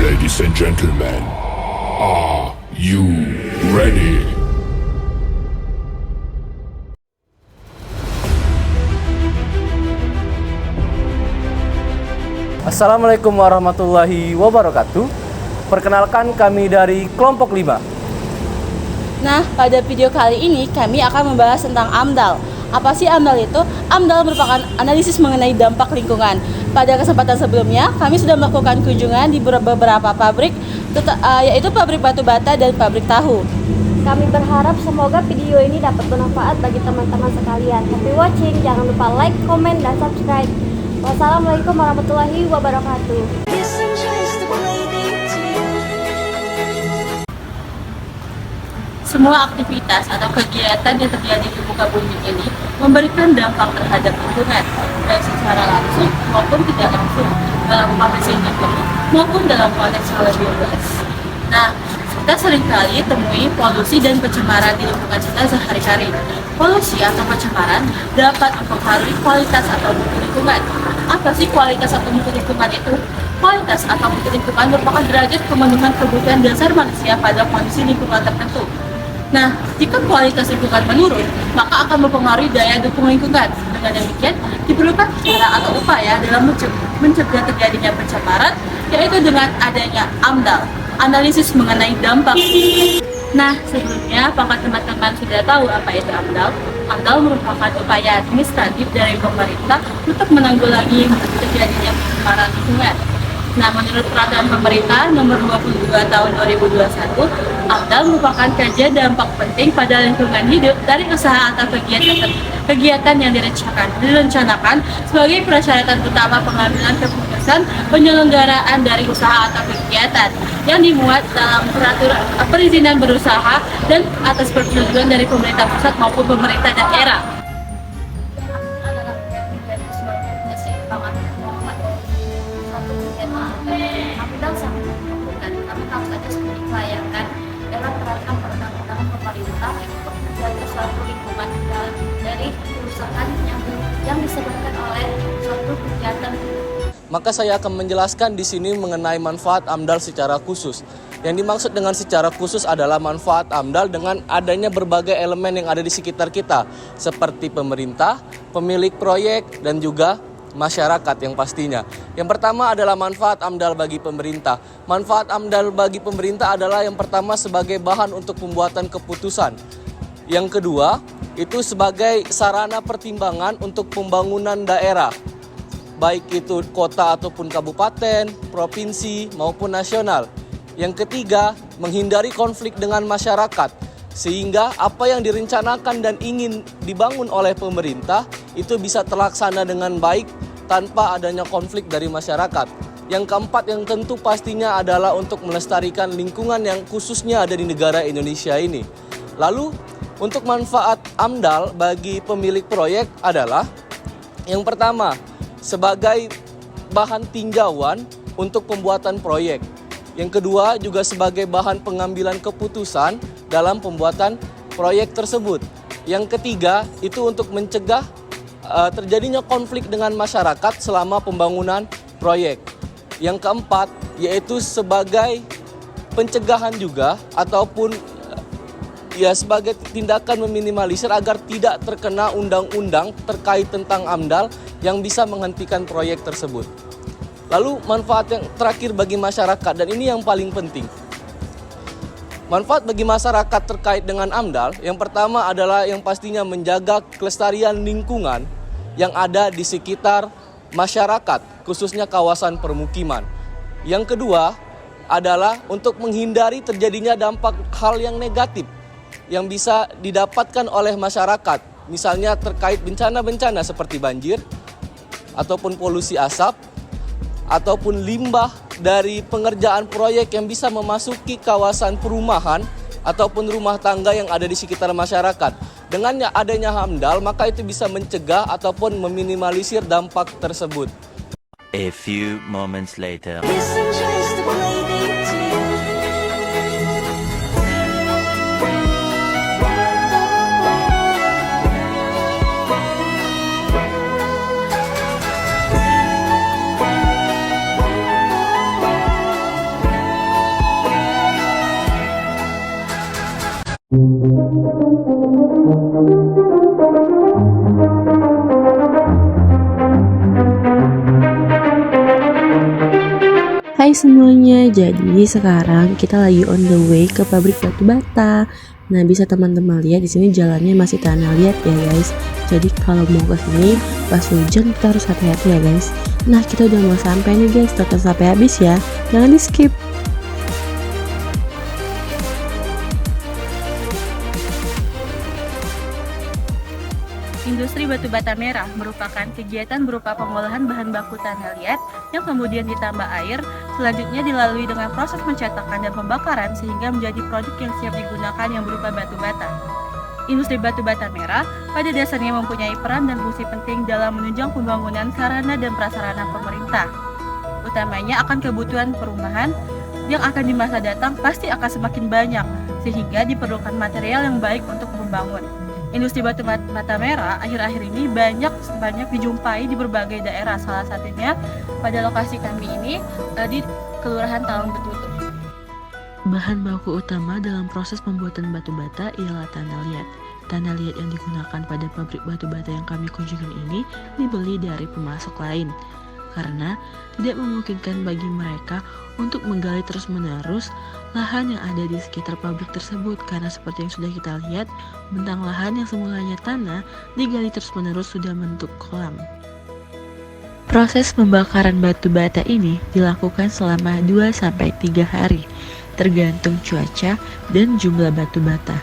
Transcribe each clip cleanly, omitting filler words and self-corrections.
Ladies and gentlemen, are you ready? Assalamualaikum warahmatullahi wabarakatuh. Perkenalkan, kami dari kelompok 5. Nah, pada video kali ini kami akan membahas tentang AMDAL. Apa sih AMDAL itu? AMDAL merupakan analisis mengenai dampak lingkungan. Pada kesempatan sebelumnya, kami sudah melakukan kunjungan di beberapa pabrik, yaitu pabrik batu bata dan pabrik tahu. Kami berharap semoga video ini dapat bermanfaat bagi teman-teman sekalian. Happy watching, jangan lupa like, komen, dan subscribe. Wassalamualaikum warahmatullahi wabarakatuh. Semua aktivitas atau kegiatan yang terjadi di muka bumi ini memberikan dampak terhadap lingkungan, baik secara langsung maupun tidak langsung, dalam konteks individu maupun dalam konteks yang lebih luas. Nah, kita seringkali temui polusi dan pencemaran di lingkungan kita sehari-hari. Polusi atau pencemaran dapat mempengaruhi kualitas atau mutu lingkungan. Apa sih kualitas atau mutu lingkungan itu? Kualitas atau mutu lingkungan merupakan derajat pemenuhan kebutuhan dasar manusia pada kondisi lingkungan tertentu. Nah, jika kualitas lingkungan menurun, maka akan mempengaruhi daya dukung lingkungan. Dengan demikian, diperlukan cara atau upaya dalam mencegah terjadinya pencemaran, yaitu dengan adanya AMDAL, analisis mengenai dampak. Nah, sebelumnya, apakah teman-teman sudah tahu apa itu AMDAL? AMDAL merupakan upaya administratif dari pemerintah untuk menanggulangi terjadinya pencemaran lingkungan. Nah, menurut peraturan pemerintah nomor 22 tahun 2021, AMDAL merupakan kajian dampak penting pada lingkungan hidup dari usaha atau kegiatan yang direncanakan sebagai persyaratan utama pengambilan keputusan penyelenggaraan dari usaha atau kegiatan yang dimuat dalam peraturan perizinan berusaha dan atas persetujuan dari pemerintah pusat maupun pemerintah daerah. AMDAL sangat menguntungkan karena harus ada seperti pelayanan dalam peraturan perundang-undangan pemerintah untuk menjaga suatu lingkungan dari kerusakan yang disebabkan oleh suatu kegiatan. Maka saya akan menjelaskan di sini mengenai manfaat AMDAL secara khusus. Yang dimaksud dengan secara khusus adalah manfaat AMDAL dengan adanya berbagai elemen yang ada di sekitar kita, seperti pemerintah, pemilik proyek, dan juga masyarakat yang pastinya. Yang pertama adalah manfaat AMDAL bagi pemerintah. Manfaat AMDAL bagi pemerintah adalah yang pertama sebagai bahan untuk pembuatan keputusan. Yang kedua, itu sebagai sarana pertimbangan untuk pembangunan daerah, baik itu kota ataupun kabupaten, provinsi maupun nasional. Yang ketiga, menghindari konflik dengan masyarakat, sehingga apa yang direncanakan dan ingin dibangun oleh pemerintah itu bisa terlaksana dengan baik tanpa adanya konflik dari masyarakat. Yang keempat yang tentu pastinya adalah untuk melestarikan lingkungan yang khususnya ada di negara Indonesia ini. Lalu untuk manfaat AMDAL bagi pemilik proyek adalah yang pertama, sebagai bahan tinjauan untuk pembuatan proyek. Yang kedua juga sebagai bahan pengambilan keputusan dalam pembuatan proyek tersebut. Yang ketiga itu untuk mencegah terjadinya konflik dengan masyarakat selama pembangunan proyek. Yang keempat yaitu sebagai pencegahan juga ataupun sebagai tindakan meminimalisir agar tidak terkena undang-undang terkait tentang AMDAL yang bisa menghentikan proyek tersebut. Lalu manfaat yang terakhir bagi masyarakat, dan ini yang paling penting. Manfaat bagi masyarakat terkait dengan AMDAL, yang pertama adalah yang pastinya menjaga kelestarian lingkungan yang ada di sekitar masyarakat, khususnya kawasan permukiman. Yang kedua adalah untuk menghindari terjadinya dampak hal yang negatif yang bisa didapatkan oleh masyarakat, misalnya terkait bencana-bencana seperti banjir, ataupun polusi asap, ataupun limbah dari pengerjaan proyek yang bisa memasuki kawasan perumahan ataupun rumah tangga yang ada di sekitar masyarakat. Dengan adanya AMDAL, maka itu bisa mencegah ataupun meminimalisir dampak tersebut. A few moments later. semuanya, jadi sekarang kita lagi on the way ke pabrik batu bata. Nah, bisa teman-teman lihat di sini jalannya masih tanah liat ya guys. Jadi kalau mau ke sini pas hujan kita harus hati-hati ya guys. Nah, kita udah mau sampai nih guys, tonton sampai habis ya. Jangan di skip. Industri batu bata merah merupakan kegiatan berupa pengolahan bahan baku tanah liat yang kemudian ditambah air, selanjutnya dilalui dengan proses pencetakan dan pembakaran sehingga menjadi produk yang siap digunakan yang berupa batu bata. Industri batu bata merah pada dasarnya mempunyai peran dan fungsi penting dalam menunjang pembangunan sarana dan prasarana pemerintah. Utamanya akan kebutuhan perumahan yang akan di masa datang pasti akan semakin banyak, sehingga diperlukan material yang baik untuk membangun. Industri batu bata merah akhir-akhir ini banyak dijumpai di berbagai daerah, salah satunya pada lokasi kami ini di Kelurahan Talang Betutu. Bahan baku utama dalam proses pembuatan batu bata ialah tanah liat. Tanah liat yang digunakan pada pabrik batu bata yang kami kunjungi ini dibeli dari pemasok lain, karena tidak memungkinkan bagi mereka untuk menggali terus-menerus lahan yang ada di sekitar pabrik tersebut, karena seperti yang sudah kita lihat, bentang lahan yang semulanya tanah digali terus-menerus sudah membentuk kolam. Proses pembakaran batu bata ini dilakukan selama 2-3 hari, tergantung cuaca dan jumlah batu bata.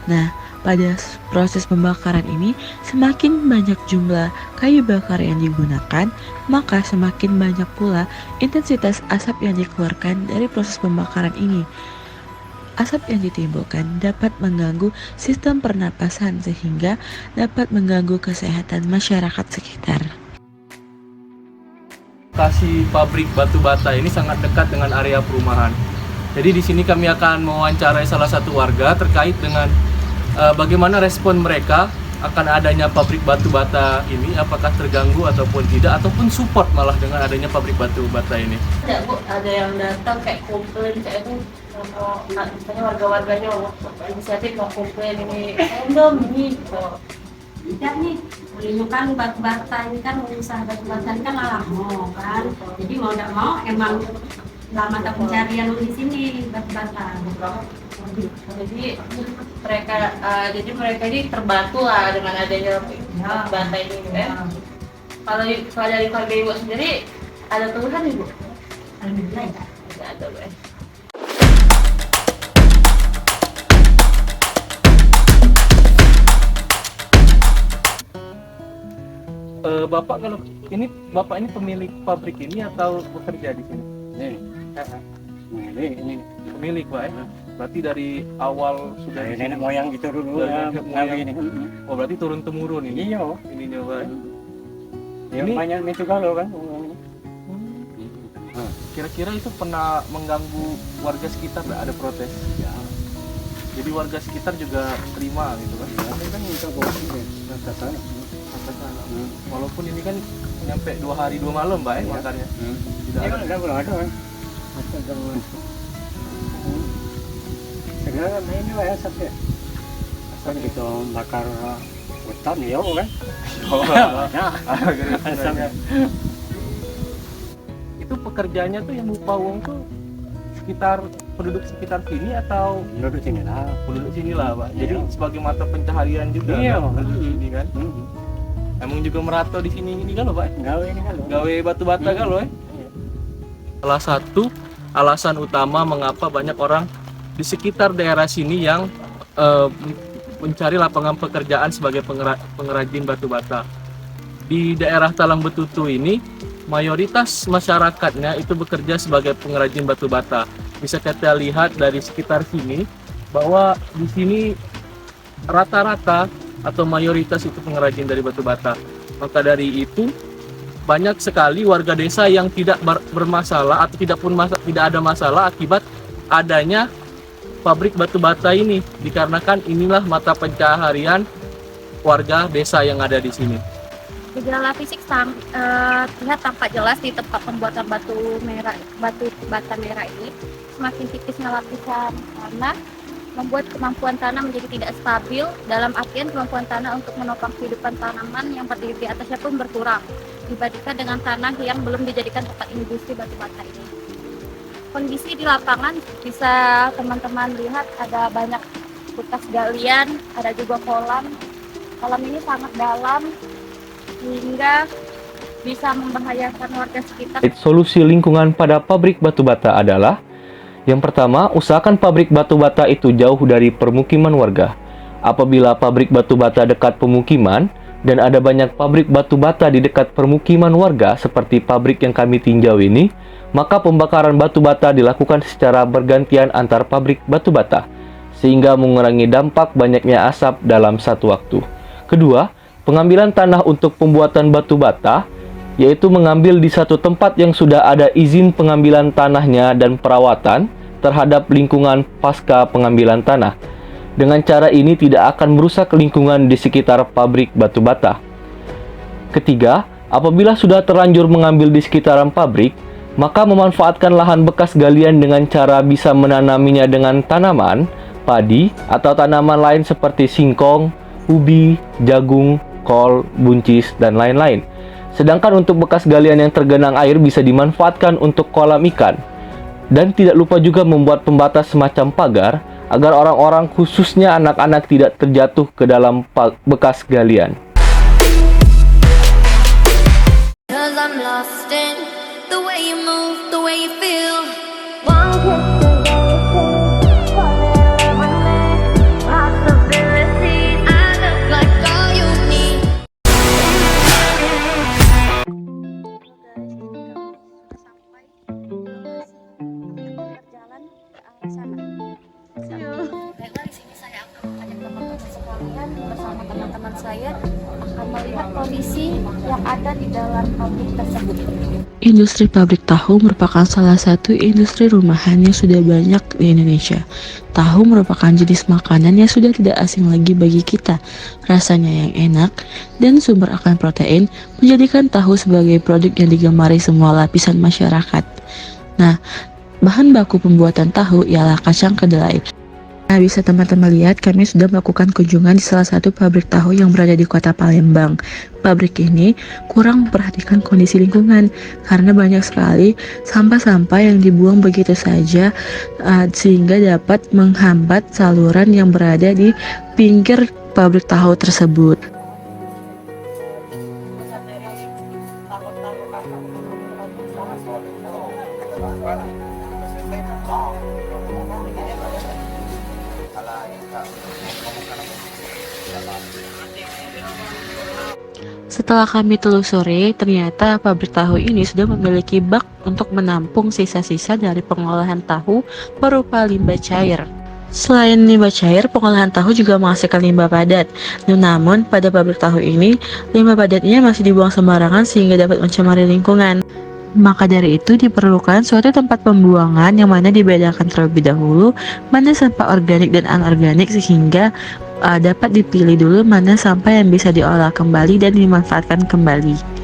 Nah, pada proses pembakaran ini, semakin banyak jumlah kayu bakar yang digunakan, maka semakin banyak pula intensitas asap yang dikeluarkan dari proses pembakaran ini. Asap yang ditimbulkan dapat mengganggu sistem pernapasan sehingga dapat mengganggu kesehatan masyarakat sekitar. Lokasi pabrik batu bata ini sangat dekat dengan area perumahan. Jadi di sini kami akan mewawancarai salah satu warga terkait dengan bagaimana respon mereka akan adanya pabrik batu bata ini, apakah terganggu ataupun tidak, ataupun support malah dengan adanya pabrik batu bata ini. Ada Bu, ada yang datang kayak komplain kayak itu, misalnya warga-warganya inisiatif mau komplain ini, dong ini gitu. Tidak nih, ini kan batu bata ini kan usaha batu bata ini kan lama kan, jadi mau tidak mau emang lama ada pencarian di sini batu bata. Jadi mereka ini terbantu lah dengan adanya batu bata ini ya. Kalau dari keluarga Ibu sendiri ada keluhan Ibu? Alhamdulillah ya. Tidak ada Bu. Bapak kalau ini Bapak ini pemilik pabrik ini atau bekerja di sini? Ini Pemilik Pak ya? Berarti dari awal sudah di sini? nenek moyang gitu dulu ya, Nenek moyang. ini. Oh berarti turun temurun ini? Iya, Ininya Pak. ya Ini- banyak itu kalau kan. Kira-kira itu pernah mengganggu warga sekitar nggak, ada protes? Ya, Jadi warga sekitar juga terima gitu kan? ini kan minta bawa sini, ke sana. Sampai sana. Walaupun ini kan nyampe 2 hari 2 malam Pak ya Iya. makannya. Tidak Ini ada. kan belum ada kan. Masih ada. Sekarang ini lah ya asapnya. Asap kita bakar hutan ya kan. Oh, Ya, asapnya. Itu pekerjaannya tuh yang upah uang tuh sekitar penduduk sekitar sini atau duduk sini lah. penduduk sini lah Pak? Jadi Iya. sebagai mata pencaharian juga Iya. kan, penduduk sini kan? Emang juga merantau di sini ini kan loh Pak? Gawe ini kan. Gawe batu bata kan loh ya? Iya. Salah satu alasan utama mengapa banyak orang di sekitar daerah sini yang mencari lapangan pekerjaan sebagai pengrajin batu bata. Di daerah Talang Betutu ini mayoritas masyarakatnya itu bekerja sebagai pengrajin batu bata. Bisa kita lihat dari sekitar sini bahwa di sini rata-rata atau mayoritas itu pengrajin dari batu bata. Maka dari itu banyak sekali warga desa yang tidak bermasalah atau tidak ada masalah akibat adanya pabrik batu bata ini, dikarenakan inilah mata pencaharian warga desa yang ada di sini. Gejala fisik terlihat tampak jelas di tempat pembuatan batu bata merah ini. Semakin tipisnya lapisan tanah membuat kemampuan tanah menjadi tidak stabil, dalam artian kemampuan tanah untuk menopang kehidupan tanaman yang berdiri di atasnya pun berkurang dibandingkan dengan tanah yang belum dijadikan tempat industri batu bata ini. kondisi di lapangan bisa teman-teman lihat ada banyak bekas galian, ada juga kolam. Kolam ini sangat dalam sehingga bisa membahayakan warga sekitar. Solusi lingkungan pada pabrik batu bata adalah: yang pertama, usahakan pabrik batu bata itu jauh dari permukiman warga. Apabila pabrik batu bata dekat pemukiman dan ada banyak pabrik batu bata di dekat permukiman warga seperti pabrik yang kami tinjau ini, maka pembakaran batu bata dilakukan secara bergantian antar pabrik batu bata, sehingga mengurangi dampak banyaknya asap dalam satu waktu. Kedua, pengambilan tanah untuk pembuatan batu bata, yaitu mengambil di satu tempat yang sudah ada izin pengambilan tanahnya dan perawatan terhadap lingkungan pasca pengambilan tanah. Dengan cara ini tidak akan merusak lingkungan di sekitar pabrik batu bata. Ketiga, apabila sudah terlanjur mengambil di sekitaran pabrik, maka memanfaatkan lahan bekas galian dengan cara bisa menanaminya dengan tanaman, padi, atau tanaman lain seperti singkong, ubi, jagung, kol, buncis, dan lain-lain. Sedangkan untuk bekas galian yang tergenang air bisa dimanfaatkan untuk kolam ikan. Dan tidak lupa juga membuat pembatas semacam pagar agar orang-orang, khususnya anak-anak, tidak terjatuh ke dalam bekas galian. Baiklah, di sini saya akan mengajak teman-teman sekalian bersama teman-teman saya akan melihat kondisi yang ada di dalam pabrik tersebut. Industri pabrik tahu merupakan salah satu industri rumahan yang sudah banyak di Indonesia. Tahu merupakan jenis makanan yang sudah tidak asing lagi bagi kita. Rasanya yang enak dan sumber akan protein menjadikan tahu sebagai produk yang digemari semua lapisan masyarakat. Nah, bahan baku pembuatan tahu ialah kacang kedelai. Nah, bisa teman-teman lihat, kami sudah melakukan kunjungan di salah satu pabrik tahu yang berada di kota Palembang. Pabrik ini kurang memperhatikan kondisi lingkungan karena banyak sekali sampah-sampah yang dibuang begitu saja sehingga dapat menghambat saluran yang berada di pinggir pabrik tahu tersebut. Setelah kami telusuri, ternyata pabrik tahu ini sudah memiliki bak untuk menampung sisa-sisa dari pengolahan tahu berupa limbah cair. Selain limbah cair, pengolahan tahu juga menghasilkan limbah padat. Namun, pada pabrik tahu ini, limbah padatnya masih dibuang sembarangan sehingga dapat mencemari lingkungan. Maka dari itu diperlukan suatu tempat pembuangan yang mana dibedakan terlebih dahulu mana sampah organik dan anorganik sehingga dapat dipilih dulu mana sampah yang bisa diolah kembali dan dimanfaatkan kembali.